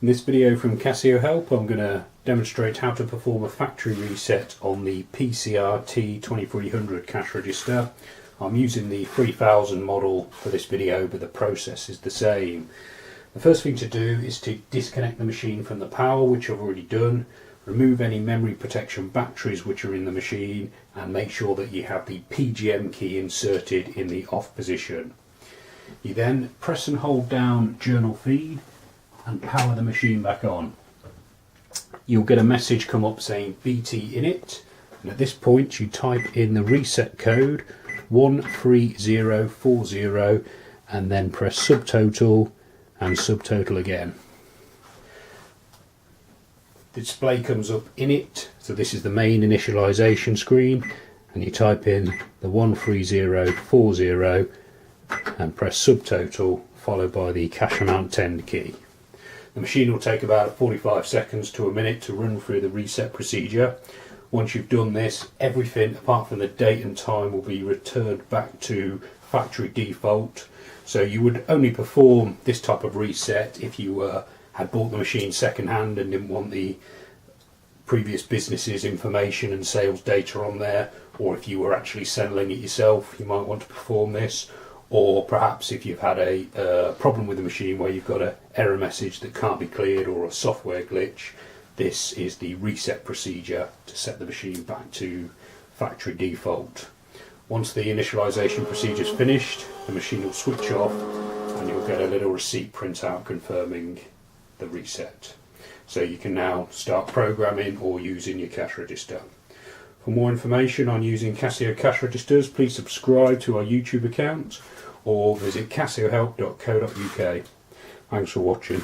In this video from Casio Help, I'm going to demonstrate how to perform a factory reset on the PCR-T2300 cash register. I'm using the 3000 model for this video, but the process is the same. The first thing to do is to disconnect the machine from the power, which I've already done, remove any memory protection batteries which are in the machine, and make sure that you have the PGM key inserted in the off position. You then press and hold down journal feed and power the machine back on. You'll get a message come up saying BT init, and at this point you type in the reset code 13040 and then press subtotal and subtotal again. The display comes up init, so this is the main initialization screen, and you type in the 13040 and press subtotal followed by the cash amount 10 key. The machine will take about 45 seconds to a minute to run through the reset procedure. Once you've done this, everything apart from the date and time will be returned back to factory default. So you would only perform this type of reset if you had bought the machine second hand and didn't want the previous business's information and sales data on there, or if you were actually selling it yourself, you might want to perform this. Or perhaps if you've had a problem with the machine where you've got an error message that can't be cleared or a software glitch, this is the reset procedure to set the machine back to factory default. Once the initialization procedure is finished, the machine will switch off and you'll get a little receipt printout confirming the reset. So you can now start programming or using your cash register. For more information on using Casio cash registers, please subscribe to our YouTube account or visit casiohelp.co.uk. Thanks for watching.